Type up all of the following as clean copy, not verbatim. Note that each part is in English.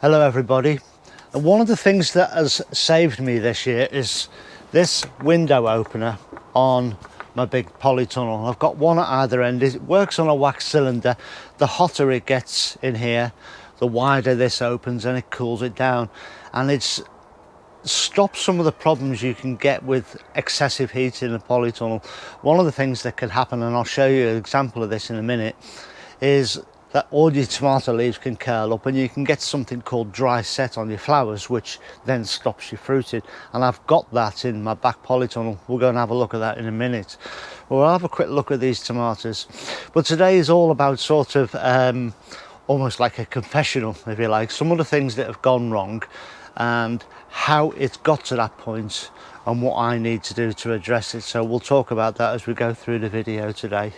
Hello everybody. And one of the things that has saved me this year is this window opener on my big polytunnel. I've got one at either end. It works on a wax cylinder. The hotter it gets in here, the wider this opens and it cools it down. And it's stops some of the problems you can get with excessive heat in a polytunnel. One of the things that could happen, and I'll show you an example of this in a minute, is that all your tomato leaves can curl up and you can get something called dry set on your flowers, which then stops your fruiting. And I've got that in my back polytunnel. We'll go and have a look at that in a minute. We'll have a quick look at these tomatoes. But today is all about sort of almost like a confessional, if you like, some of the things that have gone wrong and how it's got to that point and what I need to do to address it. So we'll talk about that as we go through the video today.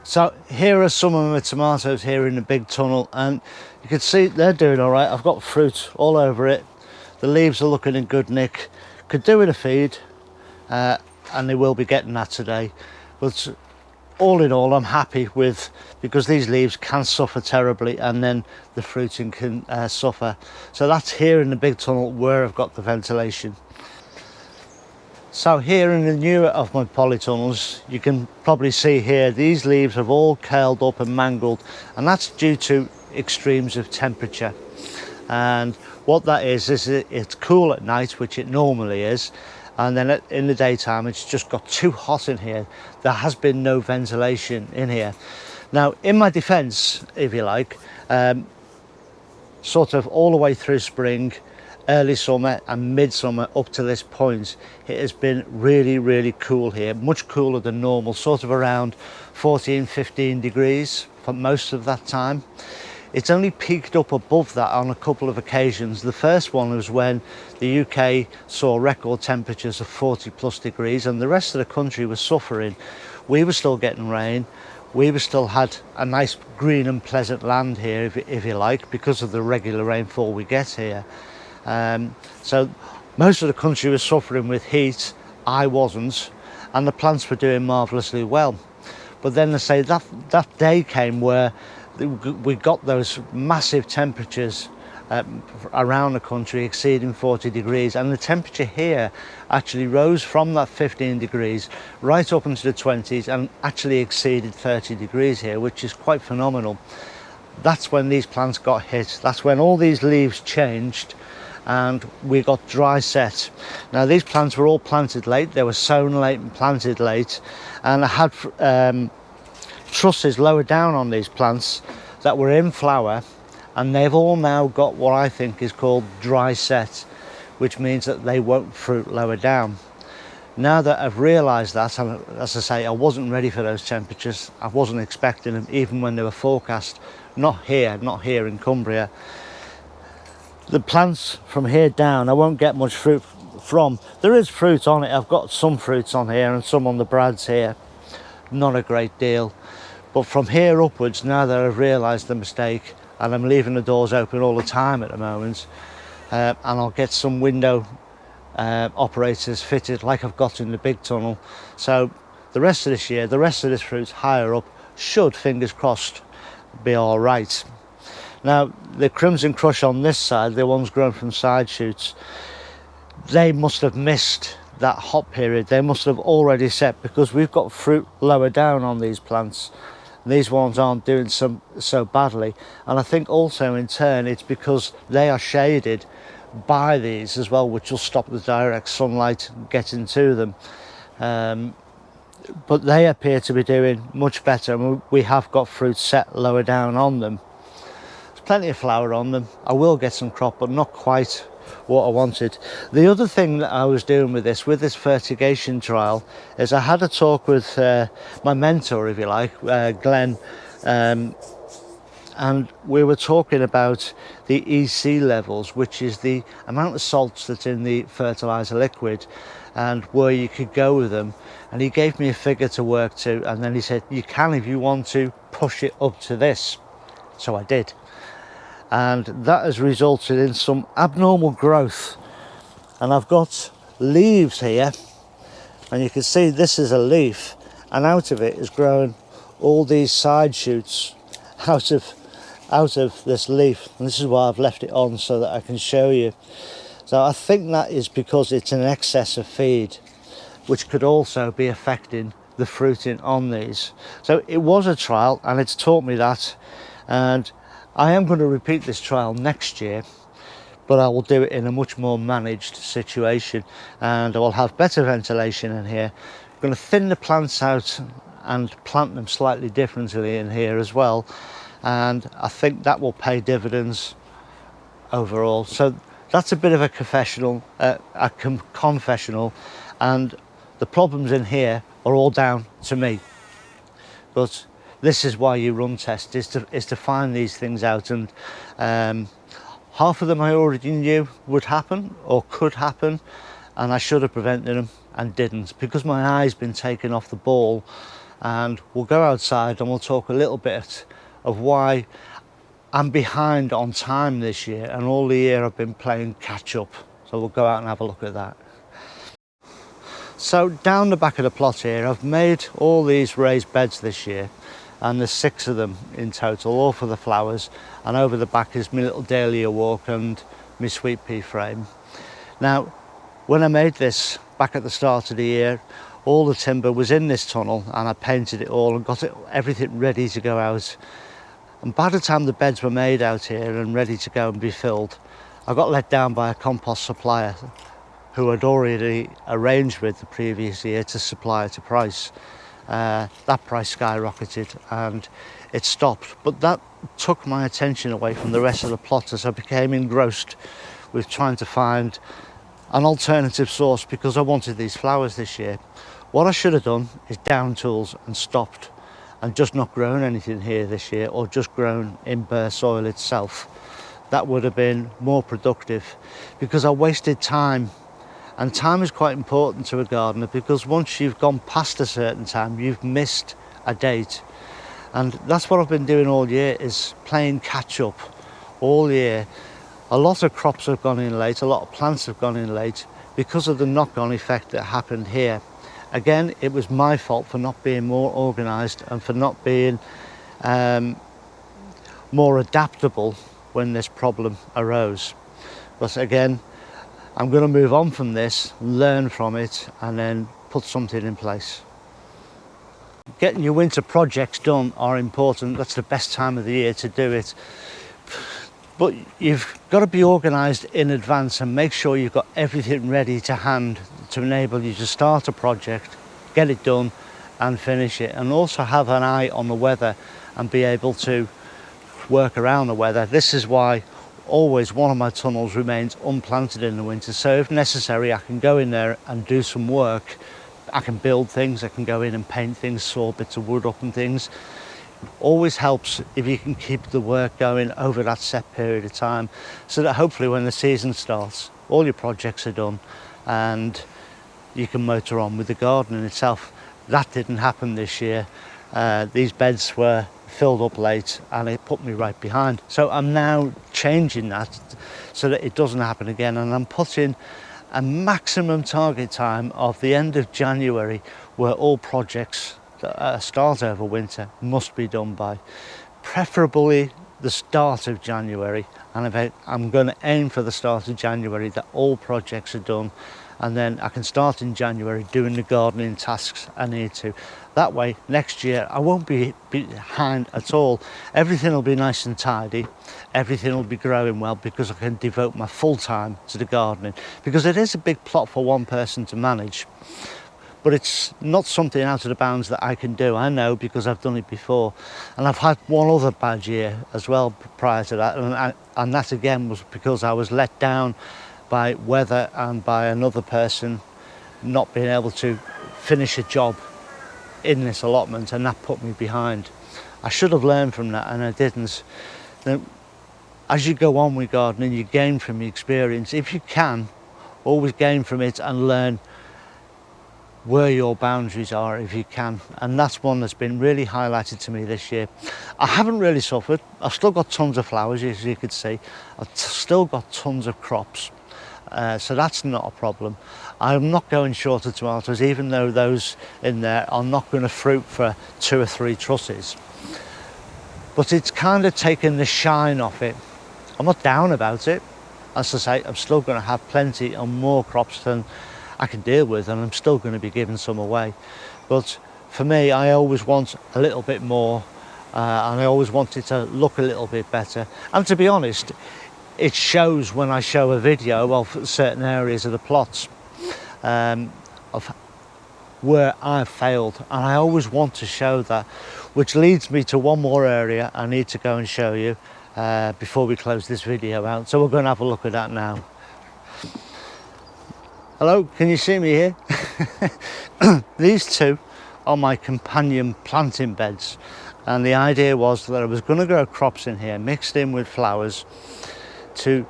So here are some of my tomatoes here in the big tunnel, and you can see they're doing all right. I've got fruit all over it. The leaves are looking in good nick. Could do with a feed, and they will be getting that today. But all in all, I'm happy with, because these leaves can suffer terribly and then the fruiting can suffer. So that's here in the big tunnel where I've got the ventilation. So here in the newer of my polytunnels, you can probably see here, these leaves have all curled up and mangled, and that's due to extremes of temperature. And what that is it's cool at night, which it normally is, and then in the daytime it's just got too hot in here. There has been no ventilation in here. Now, in my defense, if you like, sort of all the way through spring, early summer and midsummer up to this point, it has been really cool here, much cooler than normal, sort of around 14-15 degrees for most of that time. It's only peaked up above that on a couple of occasions. The first one was when the UK saw record temperatures of 40+ degrees and the rest of the country was suffering. We were still getting rain. We still had a nice green and pleasant land here, if you like, because of the regular rainfall we get here. So most of the country was suffering with heat. I wasn't, and the plants were doing marvellously well. But then they say that day came where we got those massive temperatures around the country exceeding 40 degrees, and the temperature here actually rose from that 15 degrees right up into the 20s and actually exceeded 30 degrees here, which is quite phenomenal. That's when these plants got hit. That's when all these leaves changed and we got dry set. Now, these plants were all planted late. They were sown late and planted late, and I had trusses lower down on these plants that were in flower, and they've all now got what I think is called dry set, which means that they won't fruit lower down. Now that I've realised that, and as I say, I wasn't ready for those temperatures. I wasn't expecting them, even when they were forecast. Not here in Cumbria. The plants from here down, I won't get much fruit from. There is fruit on it. I've got some fruits on here and some on the brads here. Not a great deal. But from here upwards, now that I've realised the mistake, and I'm leaving the doors open all the time at the moment, and I'll get some window operators fitted like I've got in the big tunnel. So the rest of this year, the rest of this fruit higher up should, fingers crossed, be all right. Now, the Crimson Crush on this side, the ones grown from side shoots, they must have missed that hot period. They must have already set, because we've got fruit lower down on these plants. These ones aren't doing so badly. And I think also in turn it's because they are shaded by these as well, which will stop the direct sunlight getting to them. But they appear to be doing much better, and we have got fruit set lower down on them. Plenty of flower on them. I will get some crop, but not quite what I wanted. The other thing that I was doing with this fertigation trial is I had a talk with my mentor, if you like, Glenn, and we were talking about the EC levels, which is the amount of salts that's in the fertilizer liquid and where you could go with them. And he gave me a figure to work to, and then he said, you can, if you want to, push it up to this. So I did. And that has resulted in some abnormal growth. And I've got leaves here, and you can see this is a leaf, and out of it is growing all these side shoots out of out of this leaf, and this is why I've left it on so that I can show you. So I think that is because it's an excess of feed, which could also be affecting the fruiting on these. So it was a trial and it's taught me that, and I am going to repeat this trial next year, but I will do it in a much more managed situation, and I will have better ventilation in here. I'm going to thin the plants out and plant them slightly differently in here as well, and I think that will pay dividends overall. So that's a bit of a confessional, and the problems in here are all down to me. But this is why you run tests, is to find these things out, and half of them I already knew would happen or could happen, and I should have prevented them and didn't, because my eye's been taken off the ball. And we'll go outside and we'll talk a little bit of why I'm behind on time this year, and all the year I've been playing catch up. So we'll go out and have a look at that. So down the back of the plot here, I've made all these raised beds this year, and there's 6 of them in total, all for the flowers. And over the back is my little dahlia walk and my sweet pea frame. Now, when I made this back at the start of the year, all the timber was in this tunnel, and I painted it all and got everything ready to go out. And by the time the beds were made out here and ready to go and be filled, I got let down by a compost supplier who had already arranged with the previous year to supply at a price. That price skyrocketed and it stopped, but that took my attention away from the rest of the plot as I became engrossed with trying to find an alternative source, because I wanted these flowers this year. What I should have done is down tools and stopped and just not grown anything here this year, or just grown in bare soil itself. That would have been more productive, because I wasted time. And time is quite important to a gardener, because once you've gone past a certain time, you've missed a date. And that's what I've been doing all year, is playing catch up all year. A lot of crops have gone in late, a lot of plants have gone in late because of the knock-on effect that happened here. Again, it was my fault for not being more organised and for not being more adaptable when this problem arose. But again, I'm going to move on from this, learn from it, and then put something in place. Getting your winter projects done are important. That's the best time of the year to do it. But you've got to be organised in advance and make sure you've got everything ready to hand to enable you to start a project, get it done and finish it, and also have an eye on the weather and be able to work around the weather. This is why always one of my tunnels remains unplanted in the winter, so if necessary I can go in there and do some work. I can build things, I can go in and paint things, saw bits of wood up and things. Always helps if you can keep the work going over that set period of time, so that hopefully when the season starts, all your projects are done and you can motor on with the gardening itself. That didn't happen this year. These beds were filled up late and it put me right behind. So I'm now changing that so that it doesn't happen again, and I'm putting a maximum target time of the end of January where all projects that start over winter must be done by, preferably the start of January. And I'm going to aim for the start of January, that all projects are done, and then I can start in January doing the gardening tasks I need to. That way next year I won't be behind at all. Everything will be nice and tidy, everything will be growing well, because I can devote my full time to the gardening, because it is a big plot for one person to manage. But it's not something out of the bounds that I can do. I know, because I've done it before. And I've had one other bad year as well prior to that. And that again was because I was let down by weather and by another person not being able to finish a job in this allotment, and that put me behind. I should have learned from that, and I didn't. Now, as you go on with gardening, you gain from the experience. If you can, always gain from it and learn where your boundaries are if you can, and that's one that's been really highlighted to me this year. I haven't really suffered. I've still got tons of flowers, as you could see. I've still got tons of crops, so that's not a problem. I'm not going short of tomatoes, even though those in there are not going to fruit for 2 or 3 trusses. but it's kind of taken the shine off it. I'm not down about it. As I say, I'm still going to have plenty and more crops than I can deal with, and I'm still going to be giving some away. But for me, I always want a little bit more, and I always want it to look a little bit better. And to be honest, it shows when I show a video of certain areas of the plots of where I've failed, and I always want to show that, which leads me to one more area I need to go and show you before we close this video out. So we're going to have a look at that now. Hello, can you see me here? These two are my companion planting beds, and the idea was that I was going to grow crops in here mixed in with flowers to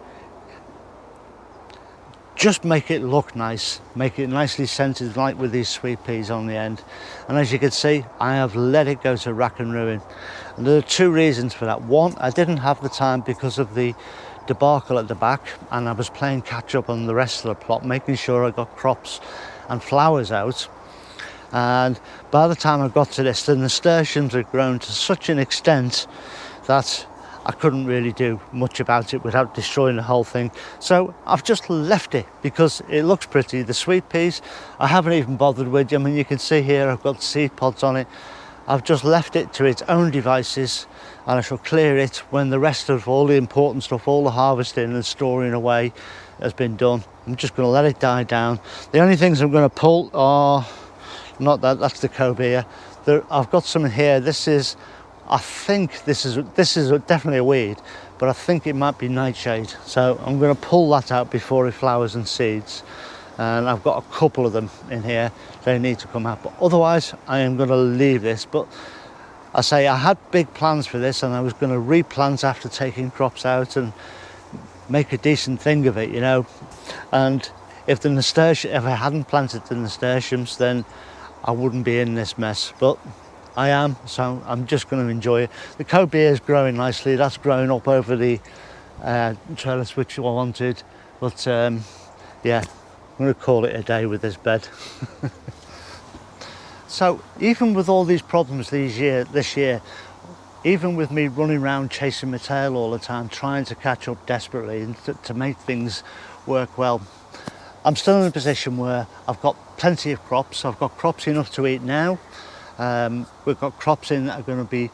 just make it look nice, make it nicely scented, like with these sweet peas on the end. And as you can see, I have let it go to rack and ruin. And there are two reasons for that. One, I didn't have the time because of the debacle at the back, and I was playing catch up on the rest of the plot, making sure I got crops and flowers out. And by the time I got to this, the nasturtiums had grown to such an extent that I couldn't really do much about it without destroying the whole thing. So I've just left it because it looks pretty. The sweet peas I haven't even bothered with. I mean, you can see here I've got seed pods on it. I've just left it to its own devices, and I shall clear it when the rest of all the important stuff, all the harvesting and storing away, has been done. I'm just going to let it die down. The only things I'm going to pull are not that, that's the cobia. I've got some here. This is, I think this is definitely a weed, but I think it might be nightshade. So I'm going to pull that out before it flowers and seeds. And I've got a couple of them in here. They need to come out. But otherwise, I am going to leave this. But I say I had big plans for this, and I was going to replant after taking crops out and make a decent thing of it, you know. And if I hadn't planted the nasturtiums, then I wouldn't be in this mess. But I am, so I'm just going to enjoy it. The cobia is growing nicely. That's growing up over the trellis which I wanted. But yeah, I'm going to call it a day with this bed. So even with all these problems this year, even with me running around chasing my tail all the time, trying to catch up desperately and to make things work well, I'm still in a position where I've got plenty of crops. I've got crops enough to eat now. We've got crops in that are going to be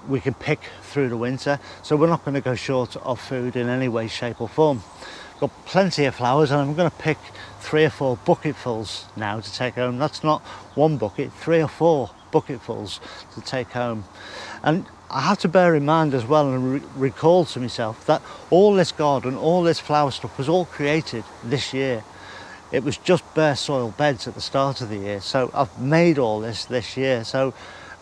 we can pick through the winter, so we're not going to go short of food in any way, shape or form. Got plenty of flowers, and I'm going to pick 3 or 4 bucketfuls now to take home. That's not one bucket, 3 or 4 bucketfuls to take home. And I have to bear in mind as well and recall to myself that all this garden, all this flower stuff was all created this year. It was just bare soil beds at the start of the year, so I've made all this year, so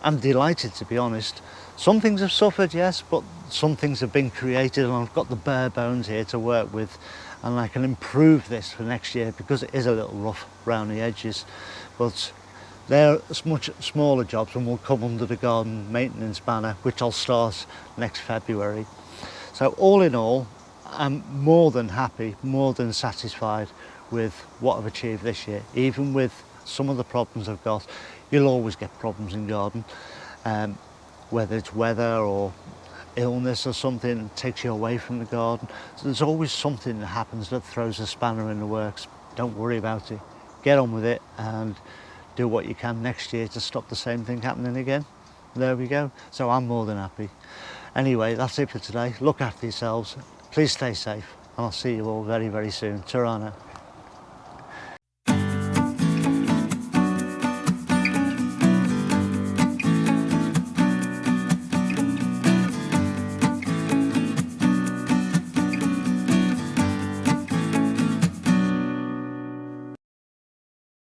I'm delighted, to be honest. Some things have suffered, yes, but some things have been created, and I've got the bare bones here to work with, and I can improve this for next year because it is a little rough around the edges. But they're much smaller jobs and will come under the garden maintenance banner, which I'll start next February. So all in all, I'm more than happy, more than satisfied with what I've achieved this year. Even with some of the problems I've got, you'll always get problems in garden, whether it's weather or illness or something that takes you away from the garden. So there's always something that happens that throws a spanner in the works. Don't worry about it. Get on with it and do what you can next year to stop the same thing happening again. There we go. So I'm more than happy. Anyway, that's it for today. Look after yourselves. Please stay safe, and I'll see you all very, very soon. Ta-ra now.